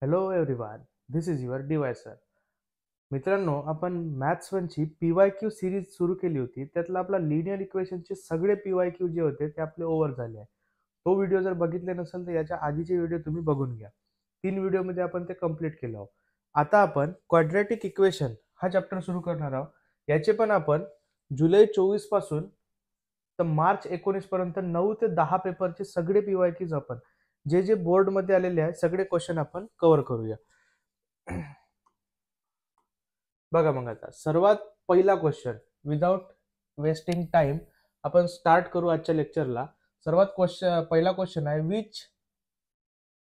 Hello everyone, this is your DY sir. मित्रांनो, आपण maths 1ची PYQ series सुरू केली होती. त्यातला आपला लिनियर इक्वेशनचे सगळे PYQ जे होते ते आपले ओव्हर झाले आहे. तो व्हिडिओ जर बघितले नसेल तर याच्या आधीचे व्हिडिओ तुम्ही बघून घ्या. 3 व्हिडिओमध्ये आपण ते कंप्लीट केलं आहोत. आता आपण क्वाड्रॅटिक इक्वेशन हा चॅप्टर सुरू करणार आहोत. याचे पण आपण जुलै 24 पासून तर मार्च 19 पर्यंत 9 ते 10 पेपरचे सगळे PYQs आपण जे जे बोर्ड मध्ये आलेले आहे सगळे क्वेश्चन आपण कव्हर करूया. बघा मग आता सर्वात पहिला क्वेश्चन विदाउट वेस्टिंग टाइम आपण स्टार्ट करू आजच्या लेक्चरला. सर्वात पहिला क्वेश्चन आहे, which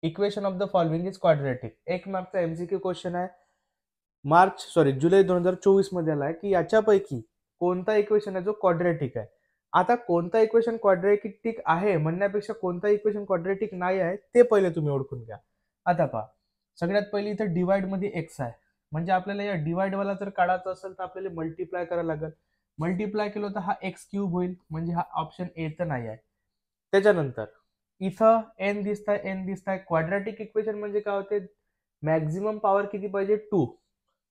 equation of the following is quadratic. 1 मार्कचा MCQ question आहे. जुलै 2024 मध्ये आला आहे की याच्यापैकी कोणता इक्वेशन आहे जो क्वाड्रॅटिक आहे. आता कोणता इक्वेशन क्वाड्रॅटिक आहे म्हणण्यापेक्षा कोणता इक्वेशन क्वाड्रॅटिक नाही आहे ते पहिले तुम्ही ओळखून घ्या. आता पहा, सगळ्यात पहिले इथे डिवाइड मध्ये x आहे, म्हणजे आपल्याला या डिवाइड वाला जर काढायचा असेल तर आपल्याला मल्टिप्लाय करायला लागेल. मल्टिप्लाय केलं तर हा x³ होईल, म्हणजे हा ऑप्शन ए तर नाही आहे. त्याच्यानंतर इथं n दिसताय. क्वाड्रॅटिक इक्वेशन म्हणजे काय होते, मॅक्झिमम पॉवर किती पाहिजे 2.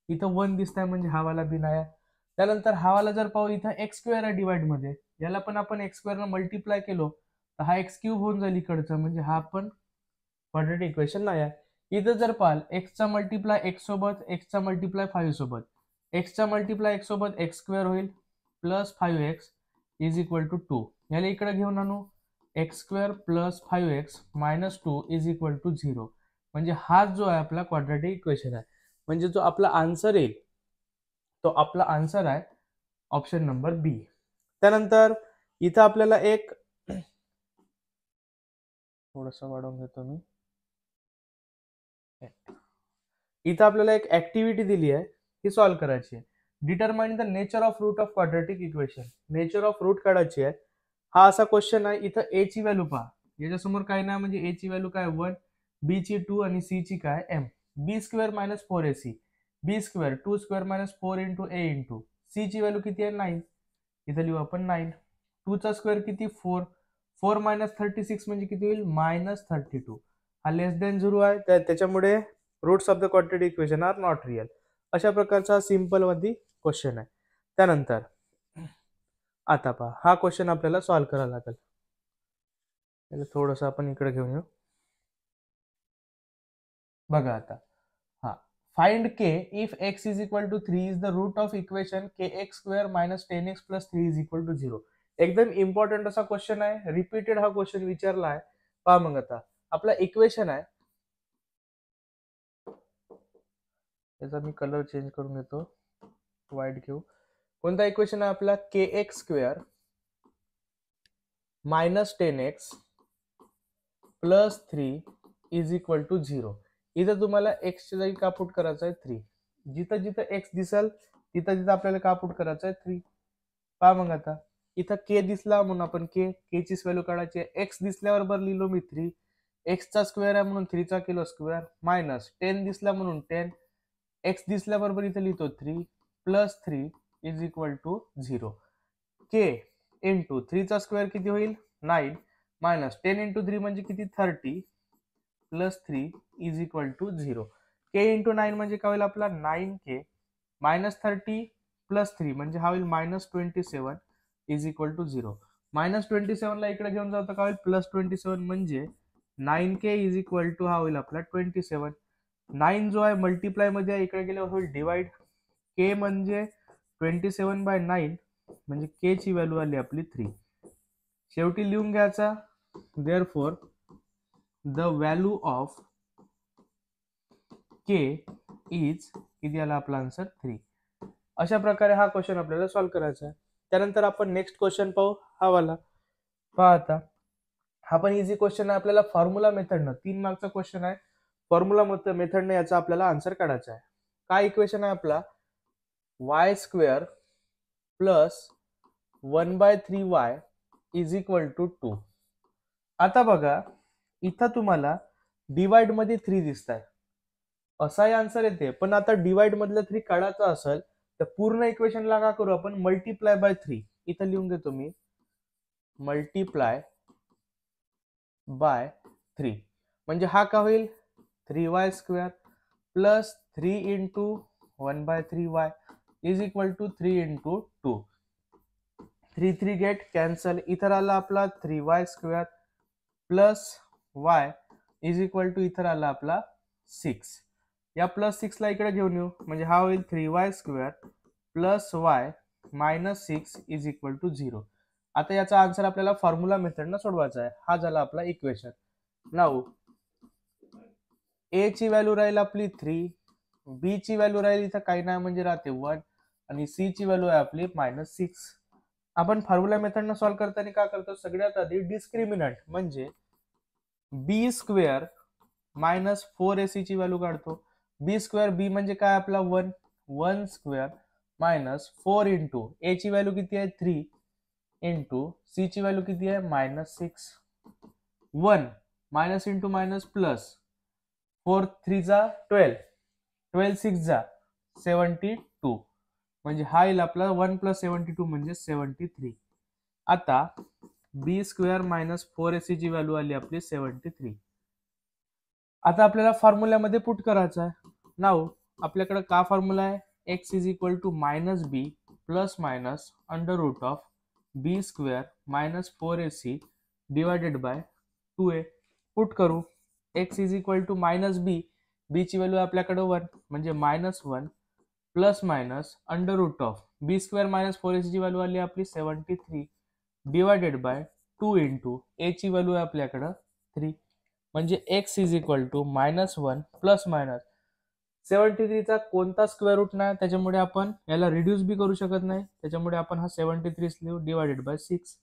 इथं 1 दिसताय म्हणजे हा वाला बी नाही आहे. त्यानंतर हा वाला जर पाहू इथं x² आहे डिवाइड मध्ये, याला पण आपण x² न मल्टिप्लाय केलो तर हा x³ होऊन जाईल इकडचं, म्हणजे हा पण क्वाड्रॅटिक इक्वेशन नाही आहे. इथं जर पाहाल x चा मल्टिप्लाय x सोबत, x चा मल्टिप्लाय 5 सोबत, x चा मल्टिप्लाय x सोबत x² होईल plus 5x is equal to 2. याला इकडे घेऊन आणू, x² plus 5x minus 2 is equal to 0. म्हणजे हा जो आहे आपला क्वाड्रॅटिक इक्वेशन आहे. म्हणजे जो आपला आन्सर येईल तो आपला आन्सर आहे ऑप्शन नंबर बी. त्यानंतर इथं आपल्याला एक थोडंसं वाढवून घेतो मी. इथं आपल्याला एक ऍक्टिव्हिटी दिली आहे, ही सॉल्व्ह करायची आहे. Determine the nature of root of quadratic equation. Nature of root काढायची आहे. हा असा क्वेश्चन आहे. इथं ए ची व्हॅल्यू पहा, याच्यासमोर काय नाही, म्हणजे ए ची व्हॅल्यू काय 1, बी ची 2 आणि सी ची काय m. b² minus 4ac, b² 2² minus 4 into a into C ची व्हॅल्यू किती आहे 9. इथं लिहू आपण 9. 2 चा स्क्वेअर किती 4, 4 मायनस 36 म्हणजे किती होईल मायनस 32. हा लेस दॅन 0 आहे, त्याच्यामुळे roots of the quadratic equation are not real. अशा प्रकारचा सिंपल मध्ये क्वेश्चन आहे. त्यानंतर आता पहा, हा क्वेश्चन आपल्याला सॉल्व्ह करायला लागेल. थोडस आपण इकडे घेऊन येऊ. बघा आता, हा find k if x is equal to 3 is the root of equation kx² minus 10x plus 3 is equal to 0. एकदम इम्पॉर्टंट असा क्वेश्चन आहे, रिपीटेड हा क्वेश्चन विचारला आहे. पहा मग आता आपला इक्वेशन आहे, याचा मी कलर चेंज करून घेतो, व्हाईट घेऊ. कोणता इक्वेशन आहे आपला, kx² minus 10x plus 3 is equal to 0. इथं तुम्हाला x च्या जागी का पुट करायचं आहे 3. जिथं जिथं x दिसल तिथं तिथं आपल्याला का पुट करायचं आहे 3. पहा मग आता इथं k दिसला म्हणून आपण k ची व्हॅल्यू काढायची आहे. x दिसल्यावर बरं लिहिलो मी 3, x चा स्क्वेअर आहे म्हणून 3 चा केलो स्क्वेअर, मायनस 10 दिसला म्हणून 10, x दिसल्याबरोबर इथं लिहितो 3 plus 3 is equal to 0. k into 3 चा स्क्वेअर किती होईल 9, मायनस 10 इंटू 3 म्हणजे किती 30 plus 3 is equal to 0. k into 9 म्हणजे काय होईल आपला 9k मायनस 30 प्लस 3 म्हणजे हा होईल minus 27 is equal to 0. Minus 27 ला इकडे घेऊन जाऊ तर काय होईल प्लस 27 म्हणजे 9k इज इक्वल टू हा होईल आपला 27. 9 जो आहे मल्टिप्लाय मध्ये आहे, इकडे गेल्यावर होईल डिवाइड. k म्हणजे 27/9 म्हणजे k ची व्हॅल्यू आली आपली 3. शेवटी लिहून घ्यायचा, therefore the value of k is किती आला आपला आन्सर 3. अशा प्रकारे हा क्वेश्चन आपल्याला सॉल्व्ह करायचा आहे. त्यानंतर आपण नेक्स्ट क्वेश्चन पाहू, हा वाला पहा. आता हा पण इझी क्वेश्चन आहे, आपल्याला फॉर्म्युला मेथडनं 3 मार्कचा क्वेश्चन आहे. फॉर्म्युला मेथडने याचा आपल्याला आन्सर काढायचा आहे. काय इक्वेशन आहे आपला, y² plus 1/3y is equal to 2. आता बघा इथं तुम्हाला डिवाइड मध्ये 3 दिसत आहे, असाही आन्सर येते. पण आता डिवाइड मधलं 3 काढायचं असेल तर पूर्ण इक्वेशनला का करू आपण मल्टिप्लाय बाय 3. इथं लिहून घेतो मी मल्टिप्लाय बाय 3, म्हणजे हा का होईल 3y square plus 3 into 1 by 3y is equal to 3 into 2. 3 get cancel. इथं आला आपला 3y square plus y is equal to इथं आला आपला 6. या प्लस 6 ला इकडे घेऊन येऊ म्हणजे हा होईल 3y square plus y minus 6 is equal to 0. आता याचा आन्सर आपल्याला फॉर्म्युला मेथडनं सोडवायचा आहे. हा झाला आपला इक्वेशन. नाऊ ए ची व्हॅल्यू राहील आपली 3, बी ची व्हॅल्यू राहील इथं काही नाही म्हणजे राहते 1 आणि सी ची व्हॅल्यू आहे आपली -6. आपण फॉर्म्युला मेथडनं सॉल्व्ह करताना काय करतो, सगळ्यात आधी डिस्क्रिमिनंट म्हणजे बी स्क्वेअर मायनस 4ac ची व्हॅल्यू काढतो. बी स्क्वेअर बी म्हणजे काय आपला 1 स्क्वेअर मायनस 4 इंटू ए ची व्हॅल्यू किती आहे 3 इंटू सी ची व्हॅल्यू किती आहे -6. 1 मायनस इंटू मायनस प्लस 4 3 जा 12, 12 6 जा 72 म्हणजे हा येईल आपला 1 + 72 म्हणजे 73. आता बी स्क्वेअर मायनस 4ac ची व्हॅल्यू आली आपली 73. आता आपल्याला फॉर्म्युल्यामध्ये पुट करायचं आहे. नाव आपल्याकडे का फॉर्म्युला आहे, x is equal to -b plus minus under root of B square minus 4ac divided by 2a. Put करू. x is equal to -b, b ची व्हॅल्यू आपल्याकडे 1 म्हणजे -1 plus minus under root of B square minus 4ac ची value आली आपली 73 divided by 2 into ए ची value आहे आपल्याकडे 3 म्हणजे x is equal to -1 plus minus 73 चा कोणता स्क्वेअर रूट नाही त्याच्यामुळे आपण याला रिड्यूस बी करू शकत नाही, त्याच्यामुळे आपण हा 73 लिहू डिवायडेड बाय 6.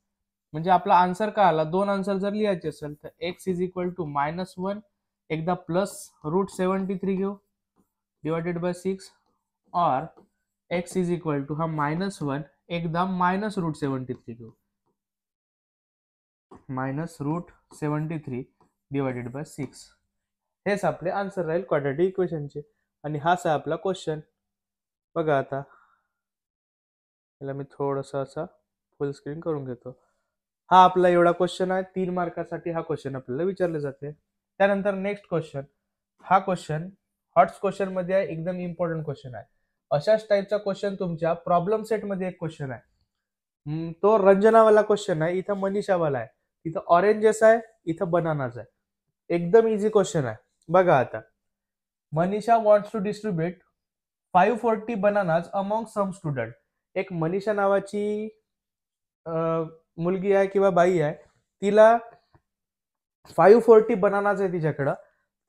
म्हणजे आपला आन्सर काय आला, दोन आन्सर जर लिहायचे असेल तर x इज इक्वल टू -1 एकदा प्लस रूट 73 घेऊ डिवायडेड बाय 6 और x इज इक्वल टू हा -1 एकदा मायनस रूट 73 घेऊ मायनस रूट 73 डिवायडेड बाय 6. हेच आपले आन्सर राहील क्वाड्रॅटिक इक्वेशनचे. आणि हाच आहे आपला क्वेश्चन. बघा आता याला मी थोडंसं असा फुल स्क्रीन करून घेतो. हा आपला एवढा क्वेश्चन आहे. 3 मार्कासाठी हा क्वेश्चन आपल्याला विचारले जाते. त्यानंतर नेक्स्ट क्वेश्चन. हा क्वेश्चन हॉट्स क्वेश्चन मध्ये आहे, एकदम इम्पॉर्टंट क्वेश्चन आहे. अशाच टाईपचा क्वेश्चन तुमच्या प्रॉब्लेम सेट मध्ये एक क्वेश्चन आहे. तो रंजनावाला क्वेश्चन आहे, इथं मनीषावाला आहे. इथं ऑरेंजेस आहे, इथं बनानाच आहे. एकदम इझी क्वेश्चन आहे. बघा आता, Manisha wants to distribute 540 bananas among some student. एक मनीषा नावाची मुलगी आहे किंवा बाई आहे, तिला 540 बनानाज आहे तिच्याकडं,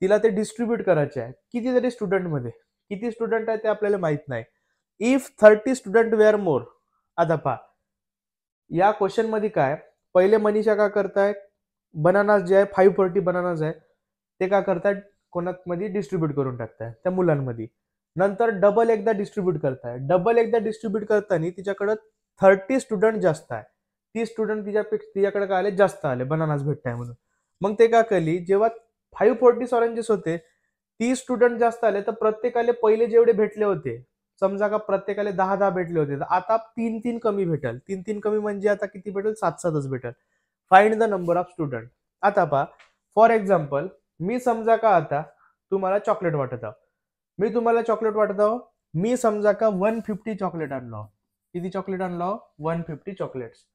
तिला ते डिस्ट्रीब्यूट करायचे आहे कितीतरी स्टुडंट मध्ये. किती स्टुडंट आहे ते आपल्याला माहित नाही. इफ 30 स्टुडंट वेअर मोर. आता पहा या क्वेश्चन मध्ये काय, पहिले मनीषा का करताय, बनानाज जे आहे 540 बनानाज आहे ते का करतायत कोणात मध्ये डिस्ट्रीब्यूट करून टाकताय त्या मुलांमध्ये. नंतर डबल एकदा डिस्ट्रीब्यूट करताय. डबल एकदा डिस्ट्रीब्यूट करताना तिच्याकडे 30 स्टुडंट जास्त आहे. 30 स्टुडंट तिच्याकडे काय आले, जास्त आले बनानाज भेटताय म्हणून. मग ते का केली, जेव्हा 540 ऑरेंजेस होते 30 स्टुडंट जास्त आले तर प्रत्येकाले पहिले जेवढे भेटले होते, समजा का प्रत्येकाले 10-10 भेटले होते, तर आता 3-3 कमी भेटेल. 3-3 कमी म्हणजे आता किती भेटेल, 7-7च भेटेल. Find the number of student. आता पहा फॉर एक्झाम्पल, मी समजा का आता तुम्हाला चॉकलेट वाटत आहो, मी तुम्हाला चॉकलेट वाटत आहो, मी समजा का 150 चॉकलेट आणलो. किती चॉकलेट आणलो, 150 चॉकलेट्स.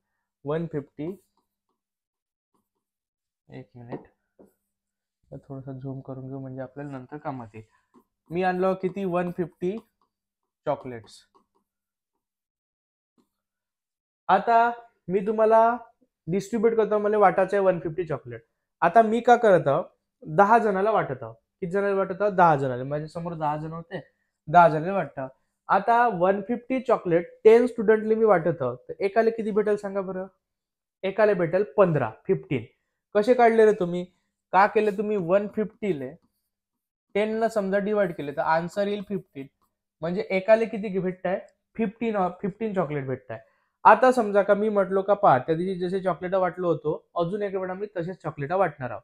150, एक मिनिट थोडंसं झूम करून घेऊ म्हणजे आपल्याला नंतर कामात येईल. मी आणलो किती, 150 चॉकलेट्स. आता मी तुम्हाला डिस्ट्रीब्यूट करतो, मला वाटायचं आहे 150 चॉकलेट. आता मी का करत आहो, 10 जणांना वाटत आहो. किती जणांना वाटत आहो, 10 जणांना. माझ्या समोर 10 जण होते, 10 जणांना वाटतं. आता 150 चॉकलेट 10 स्टुडंटले मी वाटत आहो, तर एकाला किती भेटेल सांगा बरं, एकाला भेटेल 15. कसे काढले रे तुम्ही, का केले तुम्ही, 150 ले 10 न समजा डिवाइड केले तर आन्सर येईल 15. म्हणजे एकाला किती भेटताय, 15 चॉकलेट भेटताय. आता समजा का मी म्हटलो का पहा त्या दिवशी जसे चॉकलेट वाटलो होतो, अजून एक वेळा मी तसेच चॉकलेट वाटणार आहोत.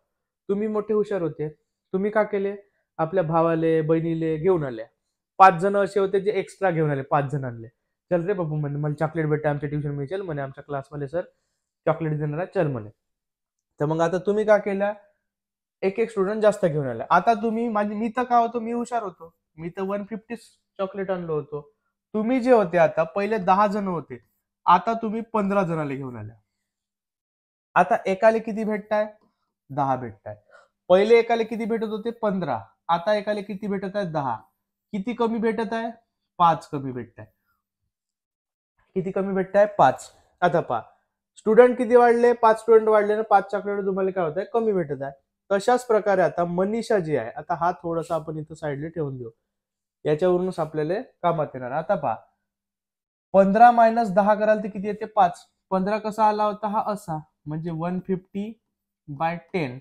तुम्ही मोठे हुशार होते, तुम्ही का केले, आपल्या भावाले बहिणीले घेऊन आले. 5 जण असे होते जे एक्स्ट्रा घेऊन आले, 5 जणांले. चल रे बाबू म्हणे मला चॉकलेट भेटते आमच्या ट्युशन मध्ये, चल म्हणे आमच्या क्लासमध्ये सर चॉकलेट देणार आहे, चल म्हणे. तर मग आता तुम्ही का केला, एक एक स्टुडंट जास्त घेऊन आले. आता तुम्ही मी तर काय होतो, मी हुशार होतो, मी तर 150 चॉकलेट आणलो होतो. तुम्ही जे होते आता पहिले 10 जण होते, आता तुम्ही 15 जणांना घेऊन आले. आता एकाले किती भेटताय? 10 भेटताय. पहिले एकाले किती भेटत होते? 15. आता एकाले किती भेटत आहे? 10. किती कमी भेटत आहे? 5 कमी भेटत आहे. किती कमी भेटत आहे? 5. आता पहा, स्टुडंट किती वाढले? 5 स्टुडंट वाढले ना, 5 चॉकलेट तुम्हाला काय होत आहे? कमी भेटत आहे. तशाच प्रकारे आता मनीषा जी आहे, आता हा थोडासा आपण इथं साईडला ठेवून देऊ, याच्यावरूनच आपल्याला कामात येणार. आता पहा, 15 मायनस 10 कराल तर किती येते? 5. 15 कसा आला होता? हा असा, म्हणजे 150/10.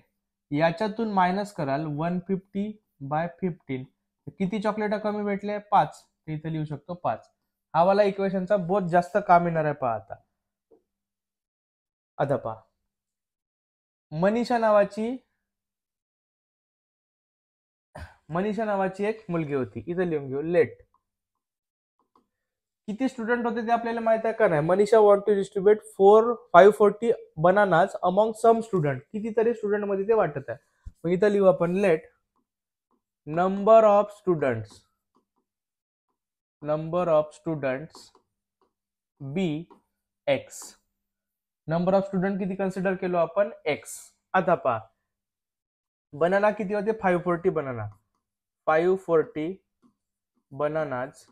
याच्यातून मायनस कराल 150/15. किती चॉकलेट कमी भेटले? 5. इथे लिहू शकतो 5. हा वाला इक्वेशनचा बहुत जास्त काम येणार आहे. पहा आता पहा, मनीषा नावाची एक मुलगी होती. इथे लिहून घेऊ, लेट. किती स्टुडंट होते ते आपल्याला माहित आहे का नाही? Manisha want to distribute 540 bananas among some student. कितीतरी स्टुडंट मध्ये ते वाटत आहे. मग इथं लिहू आपण, let number of students be X. Number of student किती कन्सिडर केलो आपण? एक्स. आता पहा, बनाना किती होते? 540 banana. 540 bananas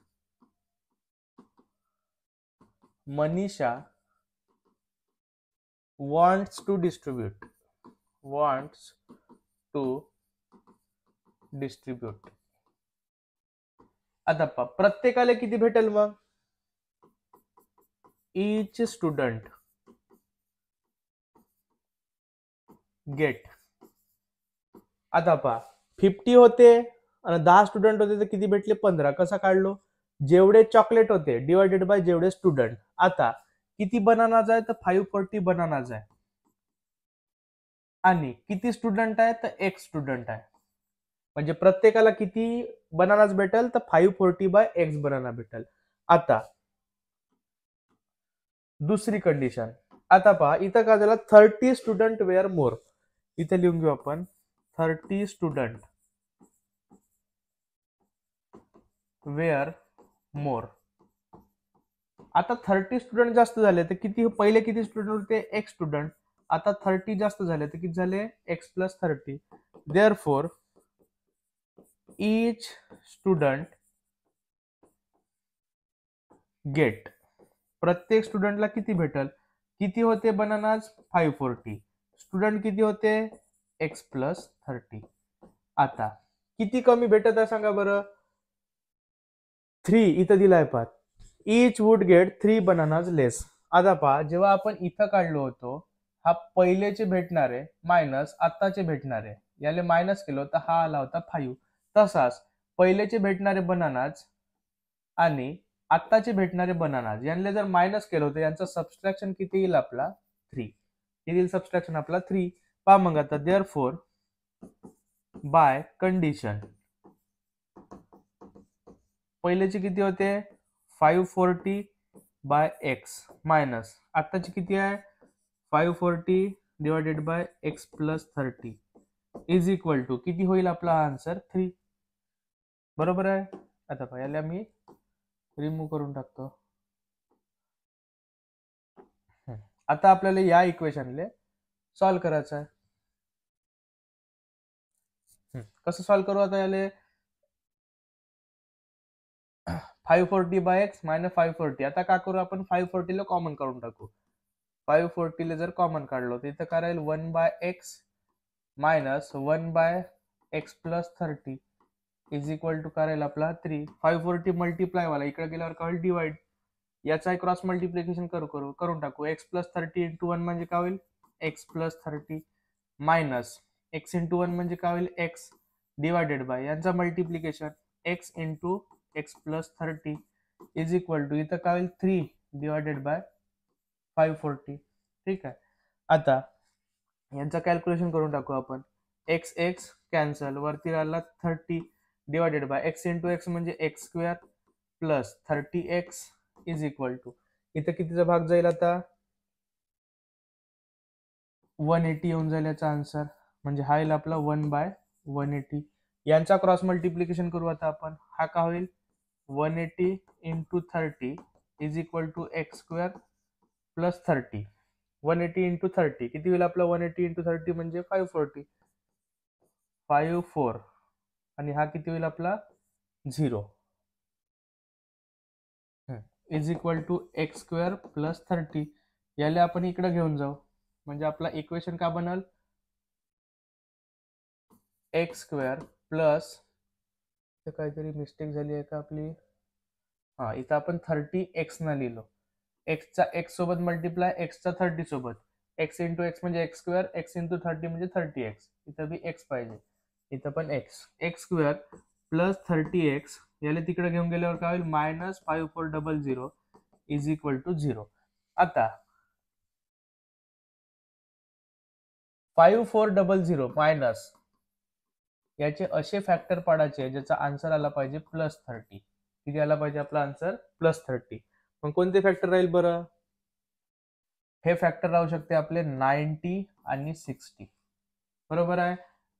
Manisha wants to distribute. आता पहा, प्रत्येकाला किती भेटेल मग? each student get. आता पहा, 50 होते आणि 10 स्टुडंट होते तर किती भेटले? 15. कसा काढलो? जेवढे चॉकलेट होते डिवायडेड बाय जेवढे स्टुडंट. आता किती बनानाज आहे? तर 540 बनानाज आहे. आणि किती स्टुडंट आहे? तर एक स्टुडंट आहे. म्हणजे प्रत्येकाला किती बनानाज भेटेल? तर 540/x बनाना भेटेल. आता दुसरी कंडिशन. आता पहा, इथं काय झालं? 30 स्टुडंट वेअर मोर. इथे लिहून घेऊ आपण, 30 स्टुडंट वेअर मोर. आता 30 स्टुडंट जास्त झाले तर किती? पहिले किती स्टुडंट होते? एक स्टुडंट. आता 30 जास्त झाले तर किती झाले? x + 30. Therefore each student get. प्रत्येक स्टुडंटला किती भेटल? किती होते बनानाज? 540. स्टुडंट किती होते? x + 30. आता किती कमी भेटत आहे सांगा बरं? 3 इथं दिलाय पहा, each would get 3 बनानाज लेस. आता पहा, जेव्हा आपण इथं काढलो होतो, हा पहिलेचे भेटणारे मायनस आत्ताचे भेटणारे, याले मायनस केलं तर हा आला होता 5. तसाच पहिलेचे भेटणारे बनानाज आणि आत्ताचे भेटणारे बनानाज यांना जर मायनस केलं होतं, यांचं सबस्ट्रॅक्शन किती येईल आपला? 3. येईल सबस्ट्रॅक्शन आपला 3. पहा मग आता, देअरफॉर बाय कंडिशन, पहिलेचे किती होते? 540/x मायनस आत्ताची किती आहे? 540/x + 30 इज इक्वल टू किती होईल आपला आन्सर? 3. बरोबर आहे. आता पहा, याला मी रिमूव्ह करून टाकतो. आता आपल्याला या इक्वेशनले सॉल्व्ह करायचं आहे. कसं सॉल्व्ह करू? आता याले 540/x - 540. आता काय करू आपण? 540 ला कॉमन काढून टाकू. 540 ला जर कॉमन काढलो तर इथं काय राहील? 1/x - 1/x + 30 is equal to काय राहील आपला? 3. 540 मल्टिप्लाय वाला इकडे गेल्यावर काय होईल? डिवाइड. याचा क्रॉस मल्टिप्लिकेशन करून टाकू. x + 30 × 1 म्हणजे काय होईल? x + 30 मायनस x × 1 म्हणजे काय होईल? x डिवायडेड बाय यांचा multiplication x × x + 30 is equal to इथं काय होईल? 3/540. ठीक आहे. आता यांचं कॅल्क्युलेशन करून टाकू आपण. x कॅन्सल, वरती राहिला 30 डिवायडेड बाय x × x म्हणजे x² plus 30x is equal to इथं कितीचा भाग जाईल? आता 180 येऊन जाईल याचा आन्सर. म्हणजे हा येईल आपला 1/180. यांचा क्रॉस मल्टिप्लिकेशन करू आता आपण. हा का होईल 180 into 30 is equal to X square plus 30. 180 into 30 किती होईल आपला 180 इंटू 30 म्हणजे 540. 54 आणि हा किती होईल आपला 0 is equal to X square plus 30. याला आपण इकडे घेऊन जाऊ म्हणजे आपला इक्वेशन का बनल एक्स स्क्वेअर प्लस काहीतरी मिस्टेक झाली आहे का आपली. हा इथं आपण 30x न लिहिलो. एक्सचा एक्स सोबत मल्टिप्लाय एक्सचा 30 सोबत. एक्स इंटू एक्स म्हणजे एक्स स्क्वेअर एक्स इंटू 30 म्हणजे 30x. इथं बी एक्स पाहिजे इथं पण x. X square plus 30x याला तिकडे घेऊन गेल्यावर काय होईल मायनस 5400 इज इक्वल टू 0. आता 5400 मायनस याचे असे फॅक्टर पाडायचे ज्याचा आन्सर आला पाहिजे प्लस 30. किती आला पाहिजे आपला आन्सर प्लस 30. मग कोणते फॅक्टर राहील बरं. हे फॅक्टर राहू शकते आपले 90 आणि 60. बरोबर आहे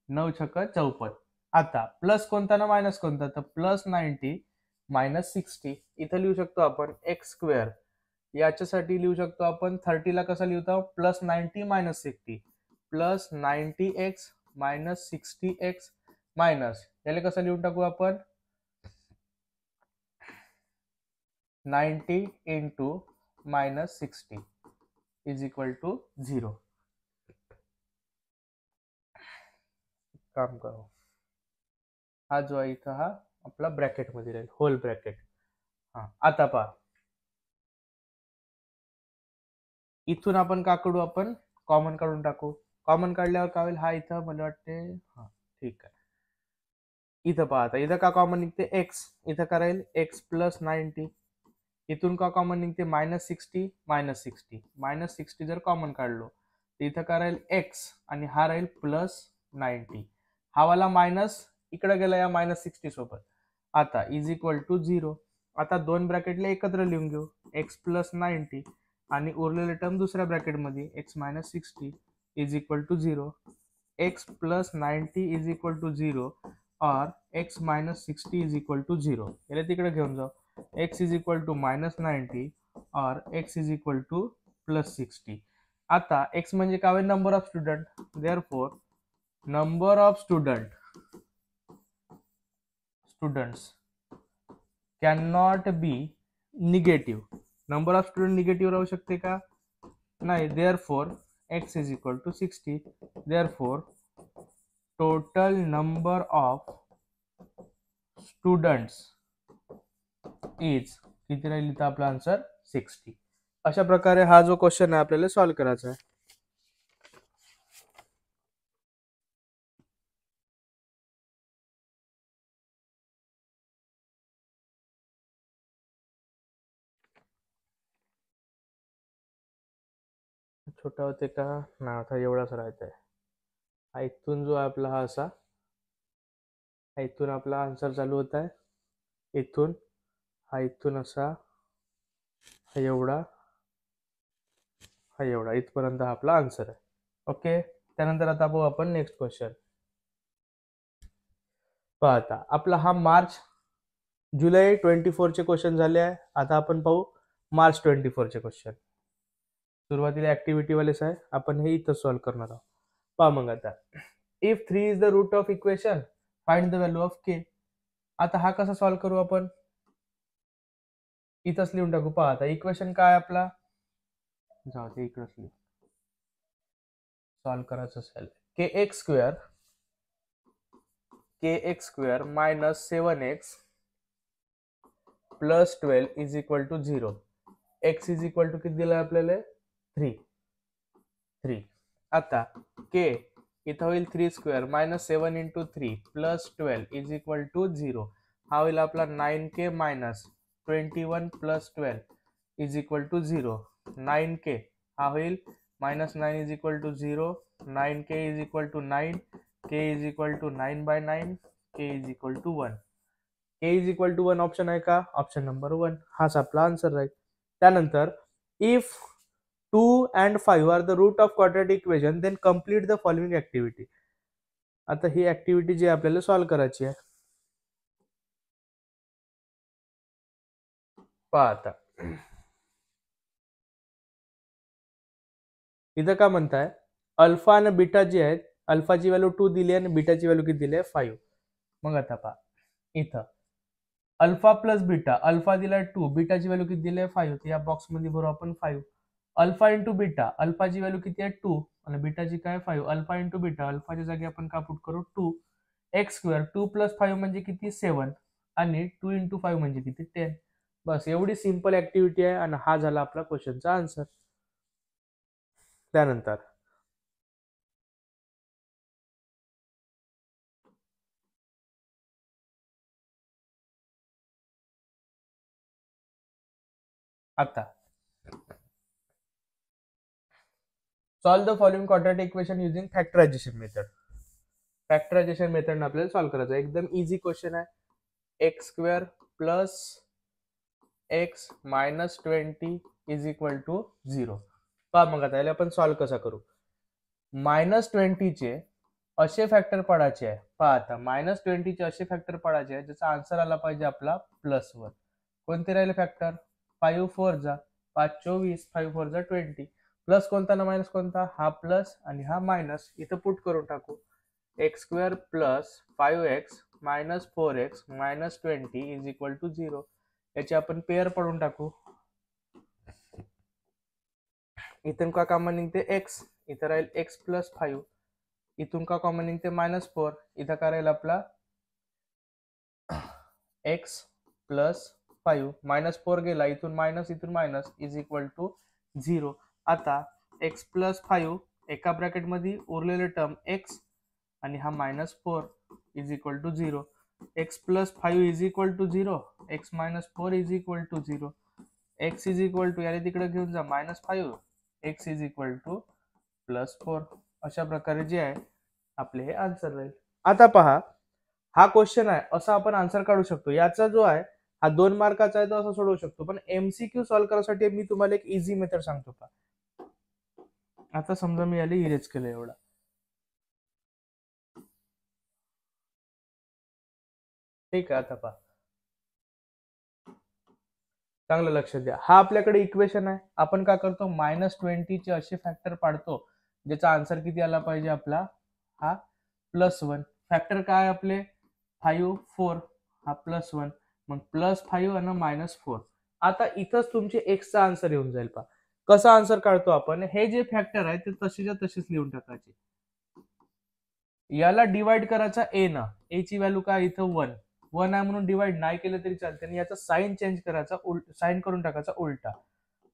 9 छक्क 54. आता प्लस कोणता ना मायनस कोणता तर प्लस 90 मायनस 60. इथं लिहू शकतो आपण एक्स स्क्वेअर. याच्यासाठी लिहू शकतो आपण 30 ला कसा लिहतो plus 90 minus 60 plus 90x minus 60x minus याला कसं लिहून टाकू आपण 90 into minus 60 is equal to 0. काम करू हा जो आहे इथं हा आपला ब्रॅकेट मध्ये राहील होल ब्रॅकेट. हा आता पहा इथून आपण का करू आपण कॉमन काढून टाकू. कॉमन काढल्यावर काय होईल हा इथं मला वाटते हा ठीक आहे. इथं पहा आता इथं का कॉमन निघते एक्स. इथं का राहील एक्स प्लस 90. इथून का कॉमन निघते मायनस 60 मायनस 60. मायनस 60 जर कॉमन काढलो तर इथं का राहील एक्स आणि हा राहील प्लस 90. हा वाला मायनस इकडे गेला या मायनस 60 सोबत. आता इज इक्वल टू 0. आता दोन ब्रॅकेटला एकत्र लिहून घेऊ एक्स प्लस 90 आणि उरलेले टर्म दुसऱ्या ब्रॅकेटमध्ये x minus 60 is equal to 0. X plus 90 is equal to 0 और x minus 60 is equal to 0. याला तिकडे घेऊन जाऊ. x is equal to minus 90 और x is equal to plus 60. आता x म्हणजे काय होईल number of student. therefore number of students cannot be negative. Number of student negative राहू शकते का नाही. therefore x is equal to 60. therefore total number of students is किती राहील इथं आपला आन्सर 60. अशा प्रकारे हा जो क्वेश्चन आहे आपल्याला सॉल्व्ह करायचा आहे. छोटा होते का ना आता एवढाच राहायचा आहे. इथून जो आपला हा असा इथून आपला आन्सर चालू होत आहे. इथून हा इथून असा हा एवढा इथपर्यंत हा आपला आन्सर आहे. ओके त्यानंतर आता पाहू आपण नेक्स्ट क्वेश्चन. पाहता आपला हा मार्च जुलै 24 चे क्वेश्चन झाले आहे. आता आपण पाहू मार्च 24 चे क्वेश्चन. सुरुवातीला ऍक्टिव्हिटी वालेच आहे आपण हे इथं सॉल्व्ह करणार आहोत. पहा मग आता if 3 is the root of equation find the value of k. आता हा कसा सॉल्व्ह करू आपण इथंच लिहून टाकू. पहा आता इक्वेशन काय आपला जाऊ दे इकडंच लिहू. सॉल्व्ह करायचं असेल k x square minus 7x plus 12 is equal to 0. X is equal to किती दिलं आपल्याला 3. आता के इथं होईल 3 square minus 7 into 3 plus 12 is equal to 0. हा होईल आपला 9k minus 21 plus 12 is equal to 0. 9k हा होईल minus 9 is equal to 0. 9k is equal to 9. k is equal to 9/9. k is equal to 1. k is equal to 1 option आहे का option number 1 हाच आपला answer राहील. त्यानंतर if 2 and 5 are the root of quadratic equation then complete the following activity. आता ही activity जी आपल्याला solve करायची आहे, पहा आता इथं का म्हणताय, अल्फा आणि बीटा जी आहेत, अल्फाची व्हॅल्यू 2 दिली आणि बीटाची व्हॅल्यू किती दिली आहे 5. मग आता पहा इथं अल्फा प्लस बीटा, अल्फा दिलाय 2, बीटाची व्हॅल्यू किती दिली आहे 5, तर या बॉक्स मध्ये भरू आपण 5. अल्फा इंटू बीटा, अल्फाची व्हॅल्यू किती आहे 2 आणि बीटाची काय 5, अल्फा इंटू बीटा, अल्फाच्या जागी आपण का पुट करू 2, एक्स स्क्वेअर, 2 प्लस 5 म्हणजे किती 7 आणि 2 इंटू 5 म्हणजे किती 10. बस एवढी सिंपल ऍक्टिव्हिटी आहे आणि हा झाला आपला क्वेश्चनचा आन्सर. त्यानंतर आता solve the following quadratic equation using factorisation method. Factorisation method आपल्याला सॉल्व्ह करायचं, एकदम इझी क्वेश्चन आहे. X square plus X minus 20 is equal to 0. पहा मग आता याला आपण सॉल्व्ह कसा करू. -20 चे असे फॅक्टर पडायचे आहे, पहा आता -20 चे असे फॅक्टर पडायचे आहे ज्याचा आन्सर आला पाहिजे आपला +1. कोणते राहिले फॅक्टर, 5 4 जा 5 24, 5 4 जा 20, प्लस कोणता ना मायनस कोणता, हा प्लस आणि हा मायनस, इथं पुट करून टाकू. X square plus 5x minus 4x minus 20 is equal to 0. याची आपण पेअर पडून टाकू. इथून का कॉमन निघते x, इथं राहील x प्लस 5, इथून का कॉमन निघते -4, इथं का राहील आपला x प्लस 5, -4 गेला, इथून मायनस इज इक्वल टू 0. आता x प्लस 5 एका ब्रॅकेट मध्ये उरलेले टर्म x आणि हा -4 is equal to 0. x plus 5 is equal to 0, x minus 4 is equal to 0, x is equal to याला तिकडे घेऊन जा -5, x इज इक्वल टू +4. अशा प्रकारे जे आहे आपले हे आन्सर राहील. आता पहा हा क्वेश्चन आहे, असा आपण आन्सर काढू शकतो. याचा जो आहे हा 2 मार्काचा आहे, तो असं सोडवू शकतो. पण एमसीक्यू सॉल्व्ह करण्यासाठी मी तुम्हाला एक इझी मेथड सांगतो का. आता समजा मी याला इरेज केलं एवढा, ठीक आहे. आता पहा चांगलं लक्ष द्या, हा आपल्याकडे इक्वेशन आहे. आपण काय करतो, -20 चे असे फॅक्टर पाडतो ज्याचा आन्सर किती आला पाहिजे आपला हा +1. फॅक्टर काय आपले 5 4, हा +1, मग +5 आणि -4. आता इथंच तुमचे एक्सचा आन्सर येऊन जाईल. पहा कसा आन्सर काढतो आपण, हे जे फॅक्टर आहे ते तसेच्या तसेच लिहून टाकायचे. याला डिवाइड करायचा ए ना, ए ची व्हॅल्यू काय इथं 1 आहे म्हणून डिवाइड नाही केलं तरी चालते. आणि याचा साइन चेंज करायचा, साइन करून टाकायचा उलटा.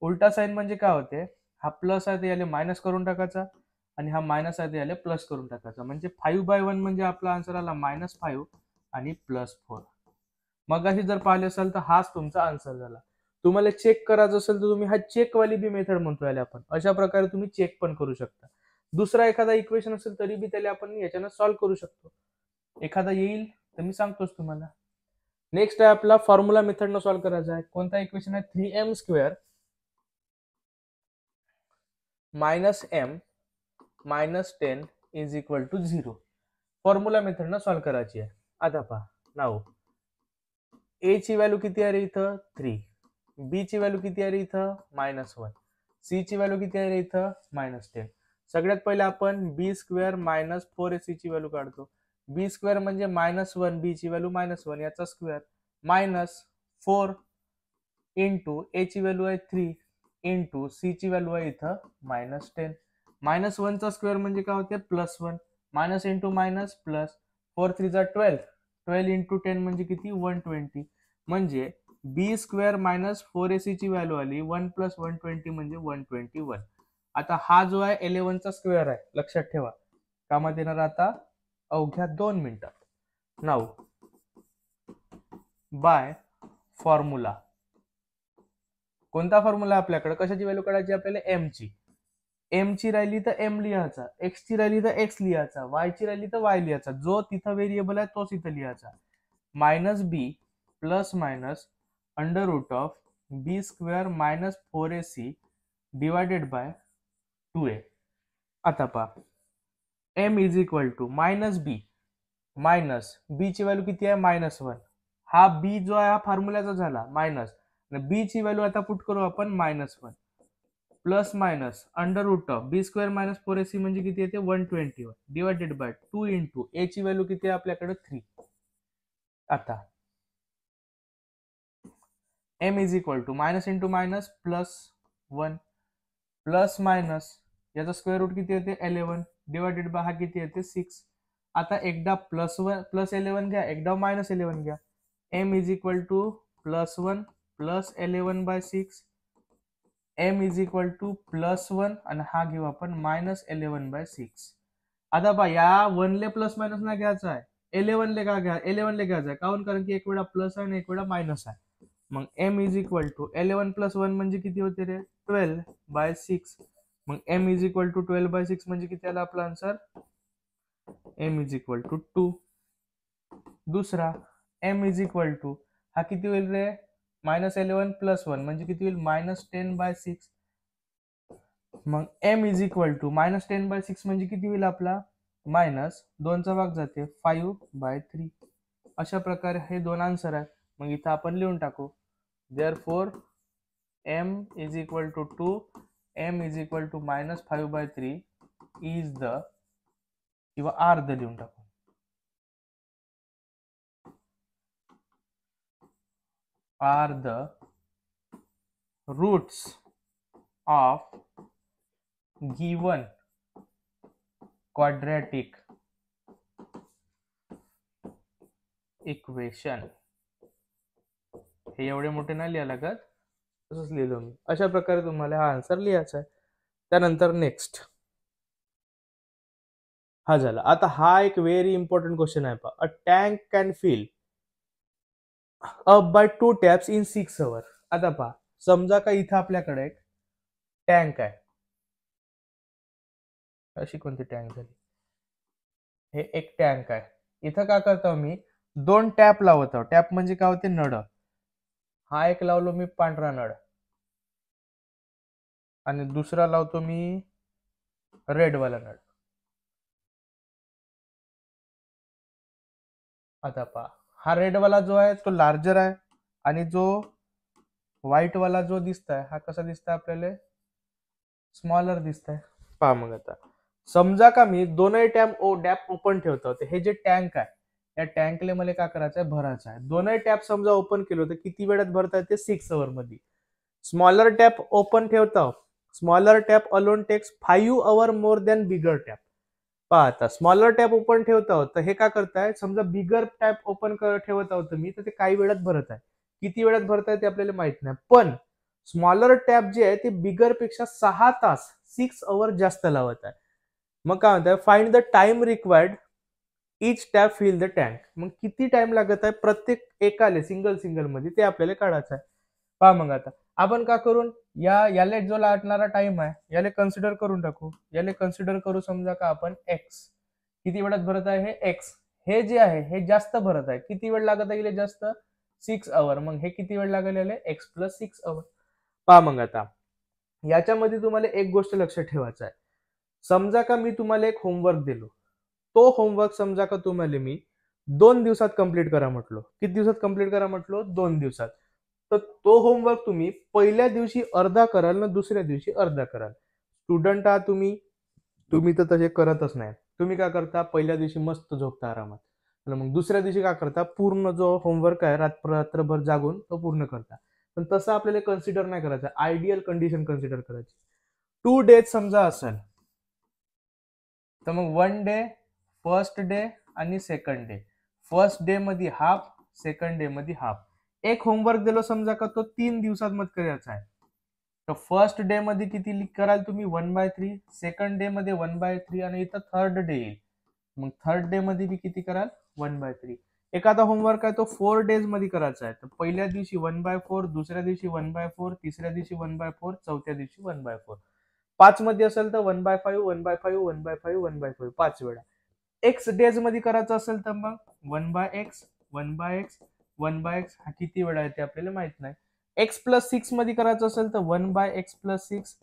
उलटा साइन म्हणजे काय होते, हा प्लस आहे ते याला मायनस करून टाकायचा आणि हा मायनस आहे ते याला प्लस करून टाकायचा. म्हणजे 5/1 म्हणजे आपला आन्सर आला -5 आणि +4. मग अशी जर पाहिले असेल तर हाच तुमचा आन्सर झाला. तुम्हाला चेक करायचं असेल तर तुम्ही हा चेक वाली बी मेथड म्हणतो याला आपण, अशा प्रकारे तुम्ही चेक पण करू शकता. दुसरा एखादा इक्वेशन असेल तरी बी त्याला आपण याच्यानं सॉल्व्ह करू शकतो. एखादा येईल तर मी सांगतोच तुम्हाला. नेक्स्ट आहे आपला फॉर्म्युला मेथडनं सॉल्व्ह करायचा आहे. कोणता इक्वेशन आहे, 3m² -m -10 is equal to 0. Formula मेथडनं सॉल्व्ह करायची आहे. आता पहा नाव, ए ची व्हॅल्यू किती आहे रे इथं 3, बी ची व्हॅल्यू किती आहे रे इथं -1, सी ची व्हॅल्यू किती आहे रे इथं -10. सगळ्यात पहिले आपण b² मायनस 4ac ची व्हॅल्यू काढतो. b² म्हणजे -1, b ची व्हॅल्यू -1 याचा स्क्वेअर, -4 इंटू ए ची व्हॅल्यू आहे 3 इंटू सी ची व्हॅल्यू आहे इथं -10. -1 चा स्क्वेअर म्हणजे काय होते +1, मायनस इंटू मायनस प्लस, 4 3 जा 12, 12 इंटू 10 म्हणजे किती 120. म्हणजे b² मायनस 4ac ची व्हॅल्यू आली 1 + 120 म्हणजे 121. आता हा जो आहे 11 चा स्क्वेअर आहे, लक्षात ठेवा. कामात येणार आता अवघ्या 2 मिनिटात. नाव बाय फॉर्म्युला, कोणता फॉर्म्युला आपल्याकडे, कशाची व्हॅल्यू काढायची आपल्याला, एम ची. एम ची राहिली तर एम लिहायचा, एक्स ची राहिली तर एक्स लिहायचा, वाय ची राहिली तर वाय लिहायचा. जो तिथं व्हेरिएबल आहे तोच इथं लिहायचा. -b plus minus √b² minus 4ac divided by 2a. आता पहा m is equal to minus b. Minus b ची व्हॅल्यू किती आहे -1. हा बी जो आहे हा फॉर्म्युलाचा झाला मायनस, बी ची व्हॅल्यू आता पुट करू आपण -1 plus minus under root of B square minus 4ac म्हणजे किती येते 121 डिवायडेड बाय 2 इंटू ए ची व्हॅल्यू किती आहे आपल्याकडे 3. आता M is equal to minus into minus plus 1 plus minus याचा स्क्वेअर रूट किती येते 11 डिवायडेड बाय हा किती येते 6. आता एकदा प्लस 11 घ्या, एकदा -11 घ्या. M is equal to +1 plus 11 by 6. M is equal to +1 आणि हा घेऊ आपण -11 बाय 6. आता पहा या 1 ले प्लस मायनस नाही घ्यायचा आहे, 11 ले का घ्या 11 ले घ्यायचा आहे. काऊन? कारण की एक वेळा प्लस आहे आणि एक वेळा मायनस आहे. मग एम इज इक्वल टू 11 + 1 म्हणजे किती होते रे 12 बाय 6. मग M is equal to 12 by 6 म्हणजे किती आला आपला answer? M is equal to 2. दुसरा एम इज इक्वल टू हा किती होईल रे -11 + 1 म्हणजे किती होईल -10 बाय 6. मग M is equal to -10 by 6 म्हणजे किती होईल आपला -2 चा भाग जाते 5 बाय 3. अशा प्रकारे हे दोन आन्सर आहे. मग इथं आपण लिहून टाकू therefore M is equal to 2, M is equal to -5 by 3 is the किंवा आर द लिहून टाकू. Are the roots of given quadratic equation. हे एवढे मोठे नाही लिहायला लागत, तसंच लिहिलो मी. अशा प्रकारे तुम्हाला हा आन्सर लिहायचा आहे. त्यानंतर नेक्स्ट हा झाला. आता हा एक व्हेरी इम्पॉर्टंट क्वेश्चन आहे पहा. A tank can fill up by 2 taps in 6 hours. आता पहा समजा का इथं आपल्याकडे एक टँक आहे. अशी कोणती टँक झाली? हे एक टँक आहे. इथं काय करतो मी 2 टॅप लावत आहोत. टॅप म्हणजे काय होते नळ. हा एक लावलो मी पांढरा नळ आणि दुसरा लावतो मी रेड वाला नळ. आता पहा हा रेड वाला जो आहे तो लार्जर आहे आणि जो व्हाईट वाला जो दिसताय हा कसा दिसताय आपल्याला स्मॉलर दिसताय. पहा मग आता समजा का मी दोनही टॅप ओपन ठेवतो. हे जे टँक आहे या टँकले मला काय करायचं आहे भरायचं आहे. दोनही टॅप समजा ओपन केलं तर किती वेळात भरता येते 6 hours मध्ये. स्मॉलर टॅप ओपन ठेवतो, smaller tap alone takes 5 hours more than bigger tap. पहा आता स्मॉलर टॅप ओपन ठेवत आहोत तर हे काय करताय समजा बिगर टॅप ओपन ठेवत आहोत मी तर ते काही वेळात भरत आहे. किती वेळात भरताय ते आपल्याला माहित नाही, पण स्मॉलर टॅप जे आहे ते बिगर पेक्षा 6 तास 6 hours जास्त लावत आहे. मग काय म्हणताय find the time required each tap fill the tank. मग किती टाइम लागत आहे प्रत्येक एकाले सिंगल मध्ये ते आपल्याला काढायचं आहे. पहा मग आता आपण का करून याला जो लागणारा टाइम आहे याला कन्सिडर करून टाकू. याला कन्सिडर करू समजा का आपण एक्स. किती वेळात भरत आहे हे एक्स. हे जे आहे हे जास्त भरत आहे. किती वेळ लागत आहे जास्त 6 hours. मग हे किती वेळ लागेल याला x + 6 hours. पहा मग आता याच्यामध्ये तुम्हाला एक गोष्ट लक्षात ठेवायचं आहे. समजा का मी तुम्हाला एक होमवर्क दिलो, तो होमवर्क समजा का तुम्हाला मी 2 दिवसात कंप्लीट करा म्हटलो. किती दिवसात कंप्लीट करा म्हटलो 2 दिवसात. तर तो होमवर्क तुम्ही पहिल्या दिवशी अर्धा कराल ना दुसऱ्या दिवशी अर्धा कराल. स्टुडंट आहात तुम्ही तर तसे करतच नाही. तुम्ही काय करता पहिल्या दिवशी मस्त झोपता आरामात, मग दुसऱ्या दिवशी काय करता पूर्ण जो होमवर्क आहे रात्रभर जागून तो पूर्ण करता. पण तसं आपल्याला कन्सिडर नाही करायचं. आयडियल कंडिशन कन्सिडर करायची. 2 days समजा असेल तर मग 1 day, फर्स्ट डे आणि सेकंड डे. फर्स्ट डे मध्ये हाफ, सेकंड डे मध्ये हाफ. एक होमवर्क दिलो समजा का तो 3 दिवसात मत करायचा आहे. तर फर्स्ट डे मध्ये किती कराल तुम्ही 1/3, सेकंड डे मध्ये 1/3 आणि इथं थर्ड डे येईल. मग थर्ड डे मध्ये बी किती कराल 1/3. एखादा होमवर्क आहे तो 4 days मध्ये करायचा आहे. तर पहिल्या दिवशी 1/4, दुसऱ्या दिवशी 1/4, तिसऱ्या दिवशी 1/4, चौथ्या दिवशी 1/4. 5 मध्ये असेल तर 1/5, 1/5, 1/5, 1/5 5 वेळा. एक्स डेज मध्ये करायचं असेल तर मग 1/x, 1/x, 1/x हा किती वेळा येते आपल्याला माहित नाही. x + 6 मध्ये करायचं असेल तर 1/x + 6,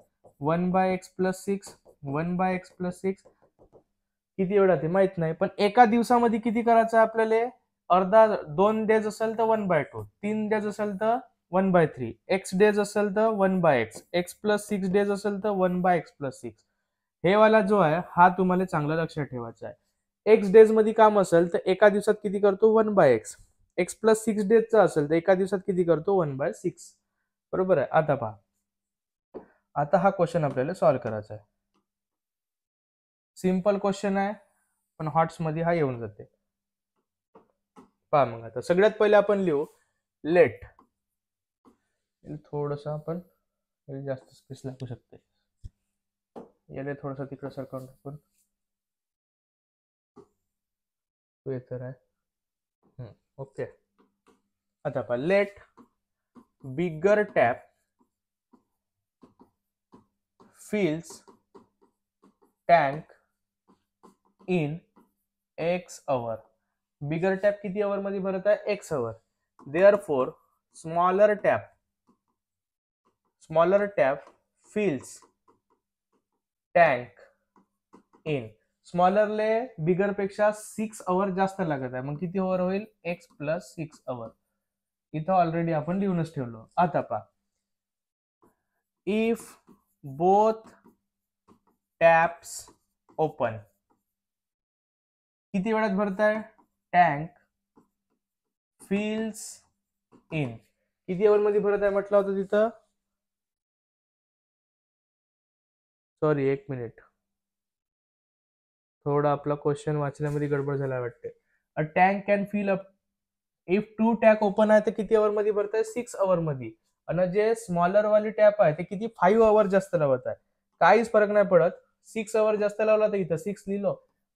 1/x + 6, 1/x + 6 किती वेळात आहे माहित नाही, पण एका दिवसामध्ये किती करायचं आहे आपल्याला? अर्धा 2 डेज असेल तर 1/2, 3 डेज असेल तर 1/3, एक्स डेज असेल तर 1/x, एक्स प्लस 6 डेज असेल तर 1/x प्लस 6. हे वाला जो आहे हा तुम्हाला चांगला लक्षात ठेवायचा आहे. एक्स डेज मध्ये काम असेल तर एका दिवसात किती करतो? 1/x. एक्स प्लस 6 डेजचा असेल तर एका दिवसात किती करतो? 1/6. बरोबर आहे. आता पहा, आता हा क्वेश्चन आपल्याला सॉल्व्ह करायचा आहे. सिंपल क्वेश्चन आहे, पण हॉट्स मध्ये हा येऊन जाते. पहा मग आता सगळ्यात पहिले आपण लिहू लेट. थोडस आपण जास्त स्पेस लागू शकते, याला थोडस तिकडे सरकवून टाकून तर आहे. ओके. आता पहा, let bigger tap fills tank in x hour. Bigger tap किती अवर मध्ये भरत आहे? X hour. Therefore smaller tap fills tank in. स्मॉलरले बिगर पेक्षा 6 अवर जास्त लागत आहे, मग किती अवर होईल? X plus 6 our. इथं ऑलरेडी आपण लिहूनच ठेवलो. आता पहा, इफ बोथ टॅप्स ओपन, किती वेळात भरताय? Tank fills in. किती अवर मध्ये भरत आहे म्हटलं होतं तिथं? सॉरी, एक मिनिट, थोडा आपला क्वेश्चन वाचण्यामध्ये गडबड झाला वाटते. A tank can fill up if 2 tap open आहे तर किती अवर मध्ये भरताय? 6 अवर मध्ये. आणि जे स्मॉलर वाली टॅप आहे ते किती? 5 अवर जास्त लावत आहे. काहीच फरक नाही पडत. 6 अवर जास्त लावला तर इथं 6 लिहिलो,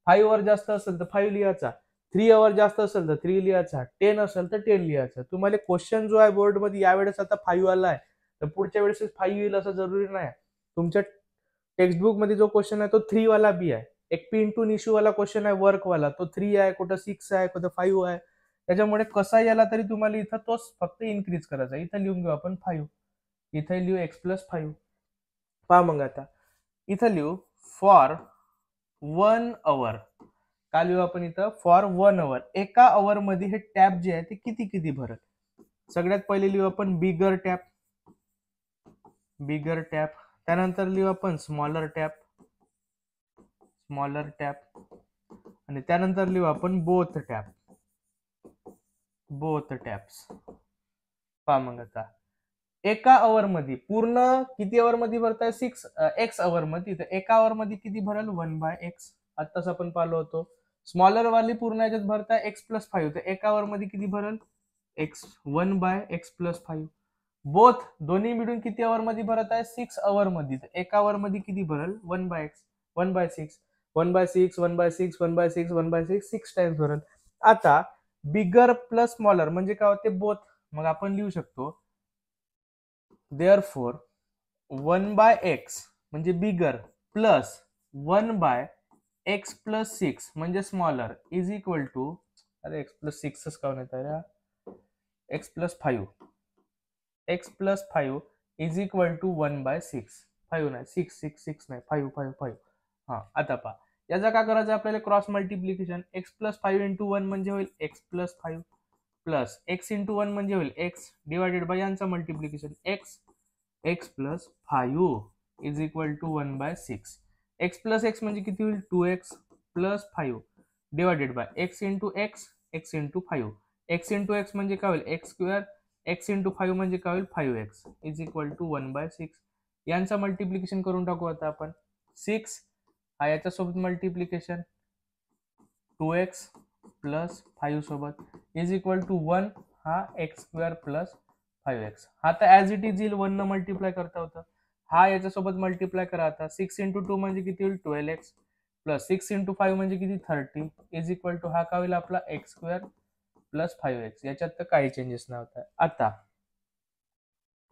5 अवर जास्त असेल तर 5 लिहायचा, 3 अवर जास्त असेल तर 3 लिहायचा, 10 असेल तर 10 लिहायचा. तुम्हाला क्वेश्चन जो आहे बोर्ड मध्ये यावेळेस आता 5 आला आहे, तर पुढच्या वेळेस 5 येईल असं जरुरी नाही. तुमच्या टेक्स्टबुक मध्ये जो क्वेश्चन आहे तो 3 वाला बी आहे. एक पी इंटू निशू वाला क्वेश्चन आहे वर्क वाला, तो 3 आहे, कुठं 6 आहे, कुठं 5 आहे. त्याच्यामुळे कसा याला तरी तुम्हाला इथं तोच फक्त इन्क्रीज करायचा. इथं लिहून घेऊ आपण 5, इथं लिहू एक्स प्लस 5. पहा मग आता इथं लिहू फॉर 1 अवर. का लिहू आपण इथं? For 1 our. एका अवर मध्ये हे टॅप जे आहे ते किती किती भरत? सगळ्यात पहिले लिहू आपण बिगर टॅप. त्यानंतर लिहू आपण स्मॉलर टॅप. आणि त्यानंतर लिहू आपण बोथ टॅप्स. पहा मग आता एका अवर मध्ये पूर्ण किती अवर मध्ये भरताय? 6 एक्स अवर मध्ये. तर एका अवर मध्ये किती भरल? 1/x. आताच आपण पाहिलो होतो. स्मॉलर वाली पूर्ण याच्यात भरताय एक्स प्लस 5, तर एका अवर मध्ये किती भरल? X 1/x plus 5. बोथ दोन्ही मिळून किती अवर मध्ये भरत आहे? 6 अवर मध्ये. तर एका अवर मध्ये किती भरल? 1/x 1/6 1/6 1/6 1/6 1/6 6 टाइम्स भरल. आता बिगर प्लस स्मॉलर म्हणजे काय होते? बोथ. मग आपण लिहू शकतो देअरफॉर 1/x म्हणजे बिगर प्लस 1/x प्लस 6 म्हणजे स्मॉलर इज इक्वल टू, अरे एक्स प्लस 6 का होत आहे? X plus 5 is equal to 1/6. 5 नाही, 6 नाही, 5. हा, आता पहा याचा काय करायचं आपल्याला? Cross multiplication. X plus 5 into 1 म्हणजे होईल X plus 5 plus X into 1 म्हणजे होईल एक्स डिवायडेड बाय यांचा multiplication X plus 5 is equal to 1/6. X plus X म्हणजे किती होईल? 2x plus 5 divided by X into 5. X into X म्हणजे काय होईल? X square. एक्स इंटू 5 म्हणजे काय होईल? 5x is equal to 1/6. यांचा मल्टिप्लिकेशन करून टाकू आता आपण. 6 हा याच्यासोबत मल्टिप्लिकेशन 2x प्लस 5 सोबत इज इक्वल टू 1 हा एक्स स्क्वेअर प्लस 5x. हा तर ऍज इट इज येईल, 1 न मल्टिप्लाय करता होतं. हा याच्यासोबत मल्टिप्लाय करा आता. 6 इंटू 2 म्हणजे किती होईल? 12x प्लस 6 इंटू 5 म्हणजे किती? 30 इज इक्वल टू हा काय होईल आपला? X square plus 5x. याच्यात तर काही चेंजेस नव्हता. आता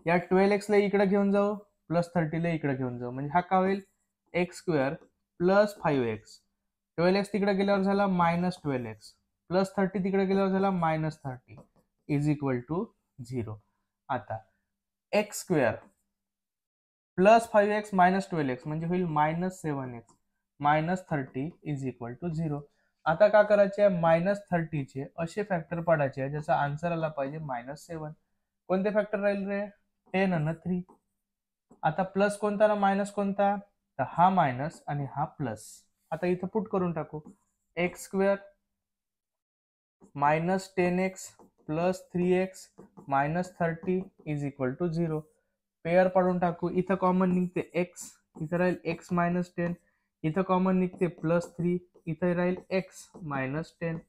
या 12x ला इकडे घेऊन जाऊ, प्लस 30 ला इकडे घेऊन जाऊ, म्हणजे हा काय होईल? X square plus 5x. 12x तिकडे गेल्यावर झाला मायनस 12x प्लस 30 तिकडे गेल्यावर झाला मायनस 30 इज इक्वल टू 0. आता x square plus 5x minus 12x म्हणजे होईल minus 7x -30 is equal to 0. आता का करायचे आहे, -30चे असे फॅक्टर पाडायचे आहे ज्याचा आन्सर आला पाहिजे -7. कोणते फॅक्टर राहील रे, 10 आणि 3. आता प्लस कोणता ना मायनस कोणता, तर हा मायनस आणि हा प्लस. आता इथं पुट करून टाकू, X square -10x plus 3x -30 is equal to 0. Pair पाडून टाकू, इथं कॉमन निघते x, इथं राहील x -10, इथं कॉमन निघते +3, इथं राहील x -10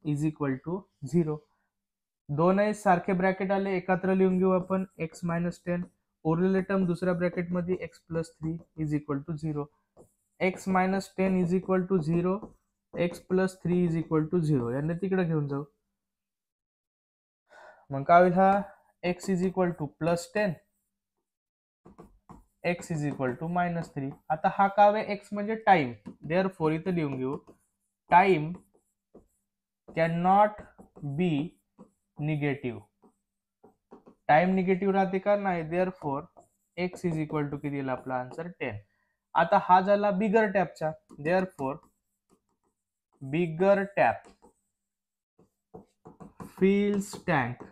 इज इक्वल टू 0. दोनही सारखे ब्रॅकेट आले, एकत्र लिहून घेऊ आपण, x -10 उरलेले टर्म दुसऱ्या ब्रॅकेट मध्ये x +3 is equal to 0. x -10 is equal to 0, x +3 is equal to 0. यांना तिकडे घेऊन जाऊ. मग काय होईल, हा x is equal to +10, x is equal to -3. आता हा काय आहे, x म्हणजे टाइम, देअरफॉर इथं लिहून घेऊ, time can not be negative. Time negative राहते का, नाही, therefore x is equal to किती येईल आपला आन्सर 10. आता हा झाला बिगर टॅपचा, therefore bigger tap fills tank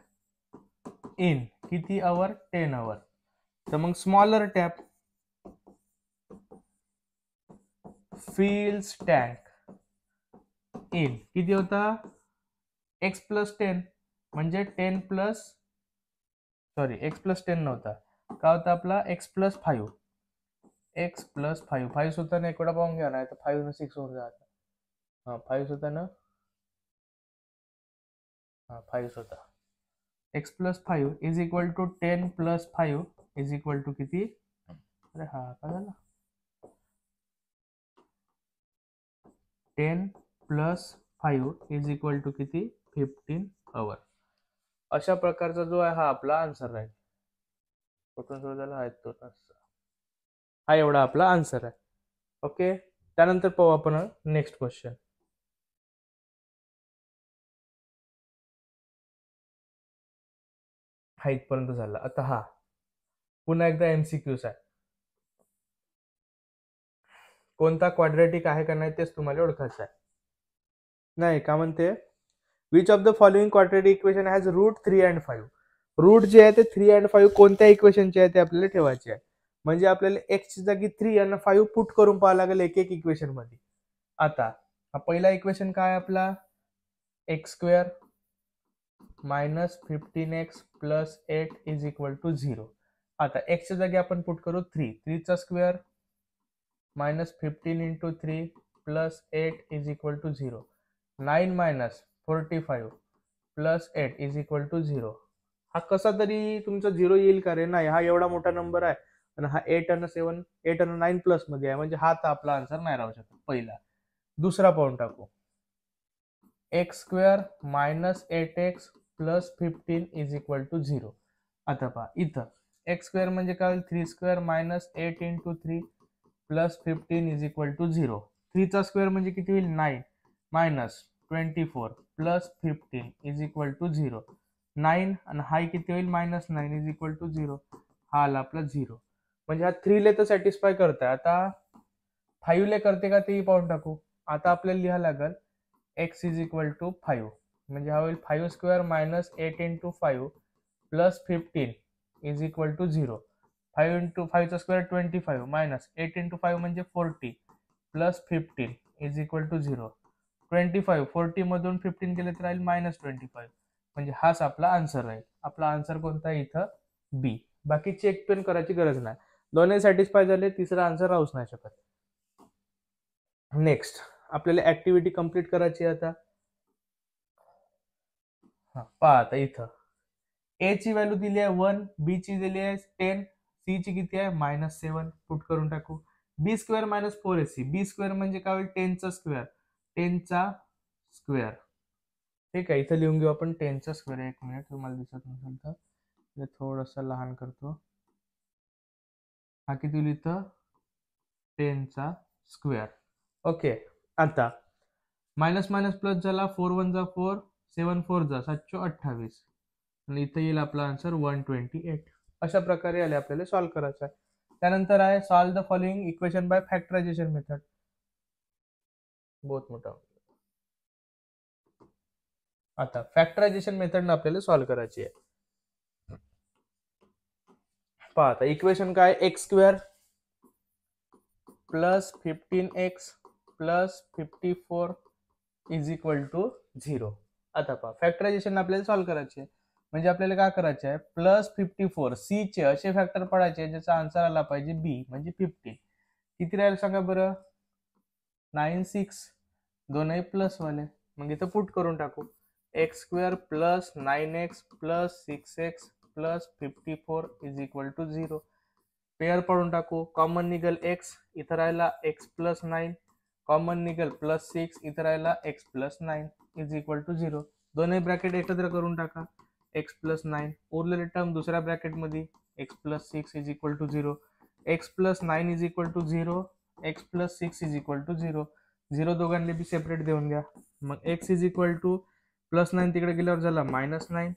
in किती आवर, 10 आवर. तर मग smaller tap fills tank in किती होता, x +10 म्हणजे 10 प्लस, सॉरी x +10 नव्हता, काय होता आपला x +5, x +5, 5 सुद्धा ना एक वेळा पाहून घ्या, नाही तर 5 न 6 होऊन जात. हा 5 सुद्धा ना, हा 5 होता, x +5 is equal to 10 + 5 is equal to किती, अरे हा काय झाला, 10 + 5 इज इक्वल टू किती, 15 आवर. अशा प्रकारचा जो आहे हा आपला आन्सर आहे. कुठून सुरू झाला आहे तो, हा एवढा आपला आन्सर आहे. ओके, त्यानंतर पाहू आपण नेक्स्ट क्वेश्चन. हा इथपर्यंत झाला. आता हा पुन्हा एकदा MCQs आहे. कोणता क्वाड्रॅटिक आहे का नाही तेच तुम्हाला ओळखायचं आहे. नाही का म्हणते, which of the following quadratic equation has root 3 and 5. Root जे आहे ते 3 and 5 कोणत्या इक्वेशनचे आहे ते आपल्याला ठेवायचे आहे. म्हणजे आपल्याला x ची जागी 3 आणि 5 पुट करून पाहावं लागेल एक एक इक्वेशन मध्ये. आता हा पहिला इक्वेशन काय आपला, x² -15x + 8 is equal to 0. आता x च्या जागी आपण पुट करू 3, 3 चा square -15 × 3 + 8 is equal to 0. 9 - 45 + 8 is equal to 0. हा कसा तरी तुमचा 0 येईल का रे, नाही, हा एवढा मोठा नंबर आहे आणि हा 8 आणि 7, 8 आणि 9 प्लस मध्ये आहे, म्हणजे हा तर आपला आन्सर नाही राहू शकत. पहिला. दुसरा पाहून टाकू, x² -8x + 15 is equal to 0. आता पहा इथं x² म्हणजे काय होईल, 3² -8 × 3 + 15 इज इक्वल टू 0. 3 चा स्क्वेअर म्हणजे किती होईल, 9 -24 + 15 इज इक्वल टू 0. 9 आणि हा किती होईल, -9 इज इक्वल टू 0. हा आला आपला 0. म्हणजे हा 3 ले तर सॅटिस्फाय करताय. आता 5 ले करते का तेही पाहून टाकू. आता आपल्याला लिहायला लागेल x इज इक्वल टू 5, म्हणजे हा होईल 5² -8 × 5 + 15 इज इक्वल टू 0. 5 × 5 चा स्क्वेअर 25 -8 × 5 म्हणजे 40 + 15 इज इक्वल टू 0. 25 40 मधून 15 गेले तर राहील -25, म्हणजे हाच आपला आन्सर राहील. आपला आन्सर कोणता आहे इथं, बी. बाकी चेक पण करायची गरज नाही, दोन्ही सॅटिस्फाय झाले, तिसरा आन्सर राहूच नाही शकत. नेक्स्ट आपल्याला ऍक्टिव्हिटी कंप्लीट करायची आहे. आता पहा, आता इथं ए ची व्हॅल्यू दिली आहे 1, बी ची दिली आहे 10, सी ची किती आहे -7. पुट करून टाकू, b² - 4ac. b² म्हणजे काय होईल, 10 चा स्क्वेअर, 10 चा स्क्वेअर. ठीक आहे, इथं लिहून घेऊ आपण 10 चा स्क्वेअर. एक मिनिट, तुम्हाला दिसत नसेल तर थोडस लहान करतो. हा किती होईल इथं, 10 चा स्क्वेअर. ओके, आता मायनस मायनस प्लस झाला, 4 1 जा 4, 7 4 जा 728, आणि इथं येईल आपला आन्सर 128. अशा प्रकारे आले आपल्याला सॉल्व्ह करायचं आहे. त्यानंतर आहे solve the following equation by factorisation method. बहुत मोठा. आता फॅक्टरायझेशन मेथडने आपल्याला सॉल्व्ह करायची आहे. पहा आता इक्वेशन काय, X square plus 15x plus 54 is equal to 0. आता पहा फॅक्टरायझेशन आपल्याला सॉल्व्ह करायचे आहे, म्हणजे आपल्याला काय करायचे आहे, प्लस 54 सी चे असे फॅक्टर पडायचे ज्याचा आन्सर आला पाहिजे बी म्हणजे 15. किती राहील सांगा बरं, 9 6, दोनही प्लस वाले. मग इथं पुट करून टाकू, X square plus 9x plus 6x plus 54 is equal to 0. Pair पडून टाकू, कॉमन निघेल x, इथं राहिला x प्लस 9, कॉमन निघेल प्लस 6, इथं राहिला x plus 9 is equal to 0. दोन्ही ब्रॅकेट एकत्र करून टाका, x प्लस 9, उरलेली टर्म दुसऱ्या ब्रॅकेट मध्ये x plus 6 is equal to 0, x plus 9 is equal to 0, x plus 6 is equal to 0. 0 दोघांनी बी सेपरेट देऊन द्या. मग x is equal to plus 9 तिकडे गेल्यावर झाला minus 9,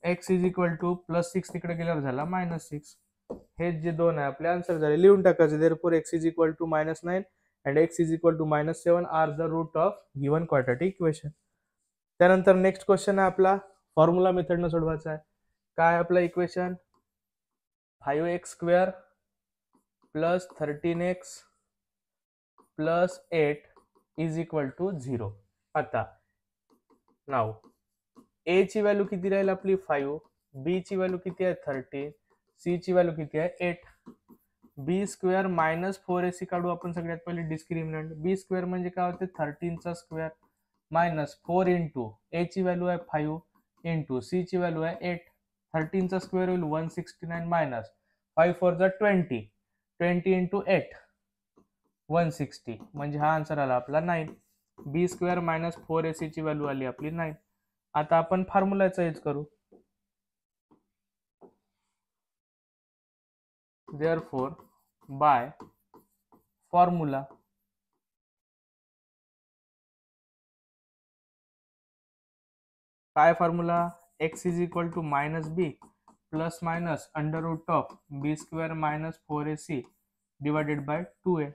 x is equal to plus 6 तिकडे गेल्यावर झाला मायनस 6. हे जे दोन आहे आपले आन्सर झाले, लिहून टाकायचे. Therefore x is equal to minus 9 and x is equal to minus 7 are the root of given quadratic equation. त्यानंतर नेक्स्ट क्वेश्चन आहे आपला फॉर्म्युला मेथडनं सोडवायचा आहे. काय आपला equation, 5x square plus 13x plus 8 is equal to 0. आता नाव a ची व्हॅल्यू किती राहील आपली 5, b ची व्हॅल्यू किती आहे 13, c ची व्हॅल्यू किती आहे 8. b स्क्वेअर मायनस 4ac काढू आपण सगळ्यात पहिले डिस्क्रिमिनंट. b स्क्वेअर म्हणजे काय होते 13 चा स्क्वेअर मायनस 4 इंटू a ची व्हॅल्यू आहे 5 इंटू c ची व्हॅल्यू आहे 8. 13 चा स्क्वेअर होईल 169 मायनस 5 4 जा 20, 20 इंटू 8 160, म्हणजे हा आन्सर आला आपला 9. b स्क्वेअर मायनस 4ac ची व्हॅल्यू आली आपली 9. आता आपण फॉर्म्युलाचा यूज करू. therefore by formula काय formula, x is equal to minus b plus minus under root of B square minus 4ac divided by 2a.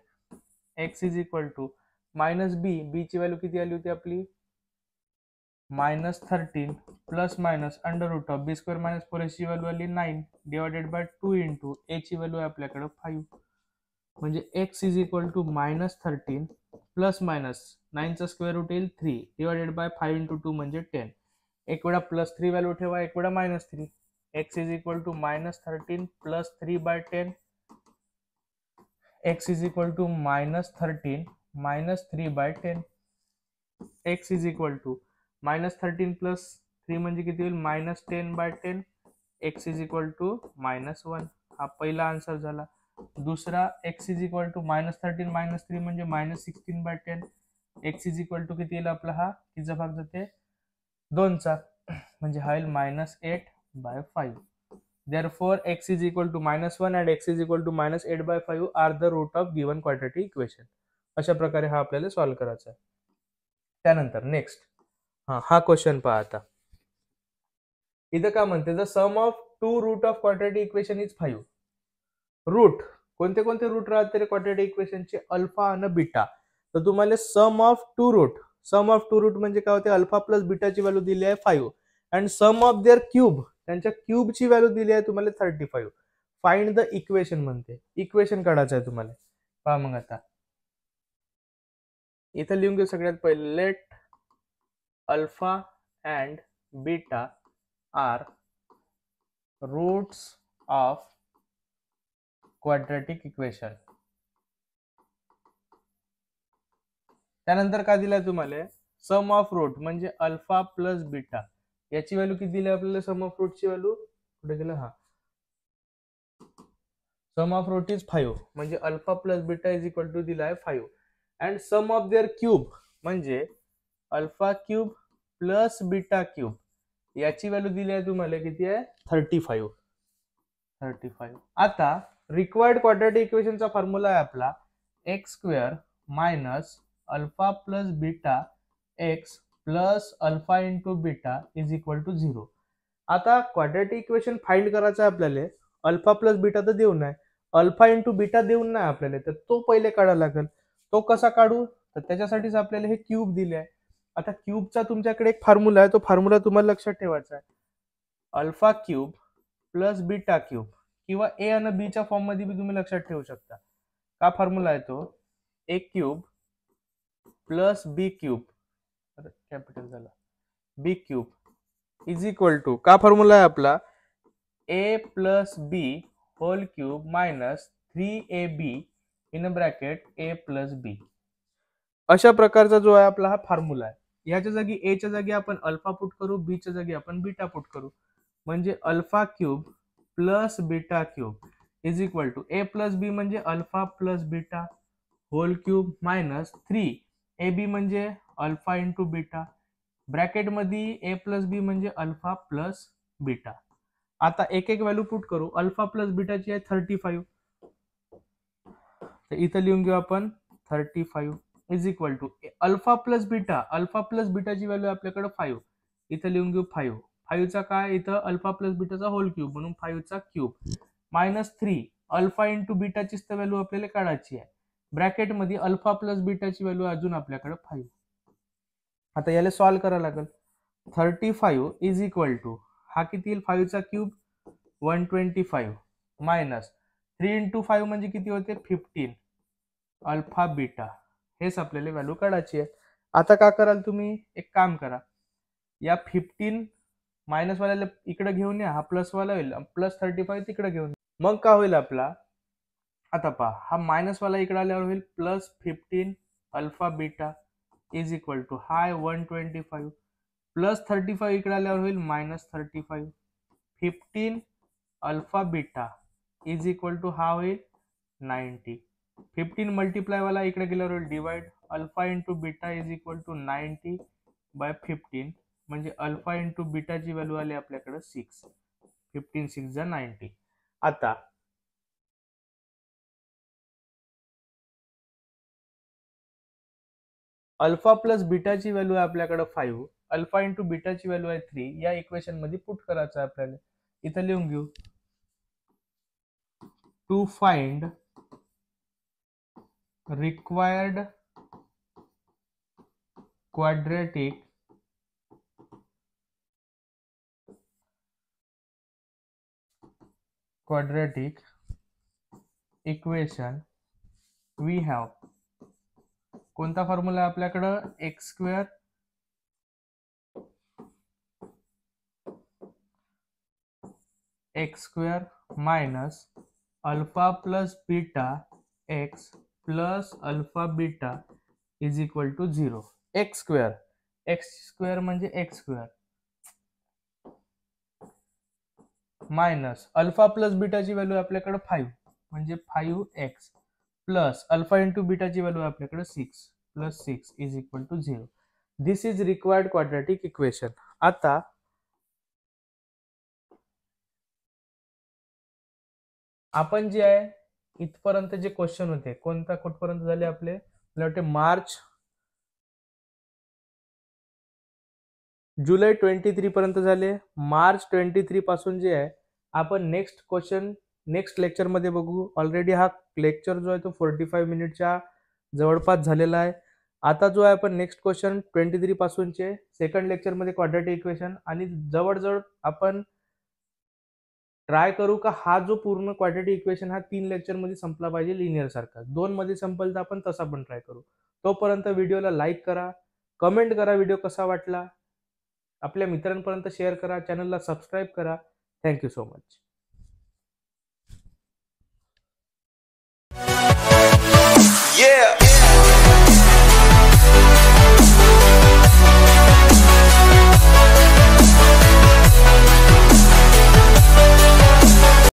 x is equal to minus b, b ची value किती आली होती आपली minus 13 plus minus under root of B square minus 4ac ची value आली 9 divided by 2 into a ची value आहे आपल्याकडे 5. म्हणजे x is equal to minus 13 plus minus 9 चा स्क्वेअर रूट येईल 3 डिवायडेड बाय 5 इंटू 2 म्हणजे 10. एक वेळा प्लस 3 व्हॅल्यू ठेवा, एक वेळा minus 3. x is equal to minus 13 plus 3 by 10, x is equal to minus 13 minus 3 by 10. x is equal to minus 13 plus 3 म्हणजे किती होईल minus 10 by 10. x is equal to minus 1. हा पहिला आन्सर झाला. दुसरा x is equal to minus 13 minus 3 म्हणजे minus 16 by 10. x is equal to किती येईल आपला, हा कितीचा भाग जाते 2चा, म्हणजे हा येईल minus 8 bye 5. therefore x is equal to minus 1 and x is equal to minus 8 by 5 are the root of given quadratic equation. अशा प्रकारे हा आपल्याला सॉल्व्ह करायचा आहे. त्यानंतर नेक्स्ट हा क्वेश्चन पहा. आता इथं काय म्हणते, the sum of two root of quadratic equation is 5. Root कोणते कोणते रूट राहते रे क्वाड्रॅटिक इक्वेशनचे, अल्फा आणि बीटा. तर तुम्हाला सम ऑफ टू रूट म्हणजे काय होते, अल्फा प्लस बीटाची व्हॅल्यू दिली आहे 5 and sum of their cube, त्यांच्या क्यूबची व्हॅल्यू दिली आहे तुम्हाला 35. फाइंड द इक्वेशन म्हणते, इक्वेशन काढायचं आहे तुम्हाला. पहा मग आता इथं लिहून घेऊ सगळ्यात पहिले, let alpha and beta are roots of quadratic equation. त्यानंतर काय दिलंय तुम्हाला, सम ऑफ रूट म्हणजे अल्फा प्लस बीटा, याची व्हॅल्यू किती दिली आपल्याला, सम ऑफ रूटची व्हॅल्यू कुठे गेलं, हा सम ऑफ रूट इज 5 म्हणजे alpha plus beta is equal to दिला आहे 5 and sum of their cube म्हणजे alpha cube plus beta cube, याची व्हॅल्यू दिली आहे तुम्हाला किती आहे 35. आता रिक्वायर्ड क्वाड्रॅटिक इक्वेशनचा फॉर्म्युला आहे आपला X square minus alpha plus beta x plus alpha into beta is equal to 0. आता क्वाड्रॅटिक इक्वेशन फाइंड करायचं आहे आपल्याला. अल्फा प्लस बीटा तर देऊन नाही, अल्फा इंटू बीटा देऊन नाही आपल्याला, तर तो पहिले काढायला लागेल. तो कसा काढू, तर त्याच्यासाठीच आपल्याला हे क्यूब दिले आहे. आता क्यूबचा तुमच्याकडे एक फॉर्म्युला आहे, तो फॉर्म्युला तुम्हाला लक्षात ठेवायचा आहे. Alpha cube plus beta cube किंवा ए आणि बी च्या फॉर्म मध्ये बी तुम्ही लक्षात ठेवू शकता. का फॉर्म्युला आहे तो? A cube plus b cube, capital झाला, b cube is equal to, का फॉर्म्युला आहे आपला? A plus b whole cube minus 3ab in bracket a plus b. अशा प्रकारचा जो आहे आपला हा फॉर्म्युला आहे. याच्या जागी ए च्या जागी आपण अल्फा पुट करू, बी च्या जागी आपण बीटा पुट करू. म्हणजे alpha cube plus beta cube is equal to a plus b म्हणजे alpha plus beta whole cube minus 3ab म्हणजे अल्फा इंटू बीटा, ब्रॅकेट मध्ये ए प्लस बी म्हणजे अल्फा प्लस बीटा. आता एक एक व्हॅल्यू पुट करू. अल्फा प्लस बीटाची आहे 35, तर इथं लिहून घेऊ आपण 35 is equal to alpha plus बीटाची व्हॅल्यू आपल्याकडे 5, इथं लिहून घेऊ 5 चा काय, इथं अल्फा प्लस बीटाचा होल क्यूब म्हणून 5 चा क्यूब मायनस 3 अल्फा इंटू बीटाचीच तर व्हॅल्यू आपल्याला काढायची आहे, ब्रॅकेट मध्ये अल्फा प्लस बीटाची व्हॅल्यू अजून आपल्याकडे 5. आता याला सॉल्व करायला लागेल. 35 इज इक्वल टू हा किती येईल, 5 चा क्यूब 125 मायनस 3 इंटू 5 म्हणजे किती होते 15 अल्फा बीटा, हेच आपल्याला व्हॅल्यू काढायची आहे. आता का कराल तुम्ही, एक काम करा, या 15 मायनस वाल्याला इकडे घेऊन या, हा प्लस वाला होईल, प्लस 35 तिकडे घेऊन, मग का होईल आपला, आता पहा हा मायनस वाला इकडे आल्यावर होईल plus 15 alpha beta is equal to हाय 125 प्लस 35 इकडे आल्यावर होईल minus 35 15 alpha beta is equal to हा होईल 90. 15 मल्टीप्लाय वाला इकडे गेल्यावर होईल divide, alpha into beta is equal to 90 by 15 म्हणजे अल्फा इंटू बीटाची व्हॅल्यू आली आपल्याकडे 6, 15 6 जा 90. आता अल्फा प्लस बीटाची व्हॅल्यू आहे आपल्याकडे 5, अल्फा इंटू बीटाची व्हॅल्यू आहे 3, या इक्वेशन मध्ये पुट करायचं आहे आपल्याला. इथं लिहून घेऊ to find required quadratic equation we have. कोणता फॉर्म्युला आहे आपल्याकडं, x square minus alpha plus beta x plus alpha beta is equal to 0. X square म्हणजे x square minus alpha plus बीटाची व्हॅल्यू आपल्याकडे 5 म्हणजे 5x प्लस अल्फा इंटू बीटाची value आपल्याकडे 6 plus 6 is equal to 0. This is required quadratic equation. आता आपण जे आहे इथपर्यंत जे क्वेश्चन होते, कोणता कुठपर्यंत झाले आपले, मला वाटते मार्च जुलै 23 पर्यंत झाले. मार्च 23 पासून जे आहे आपण नेक्स्ट क्वेश्चन नेक्स्ट लेक्चर मध्ये बघू. ऑलरेडी हा लेक्चर जो आहे तो 45 मिनिटच्या जवळपास झालेला आहे. आता जो आहे आपण नेक्स्ट क्वेश्चन 23 पासूनचे सेकंड लेक्चर मध्ये क्वाड्रॅटिक इक्वेशन, आणि जवळजवळ आपण ट्राय करू का हा जो पूर्ण क्वाड्रॅटिक इक्वेशन हा 3 लेक्चर मध्ये संपला पाहिजे लिनियर सारखा. 2 मध्ये संपल तर आपण तसा पण ट्राय करू. तोपर्यंत व्हिडिओला लाईक करा, कमेंट करा व्हिडिओ कसा वाटला, आपल्या मित्रांपर्यंत शेअर करा, चॅनलला सबस्क्राईब करा. Thank you so much. Yeah.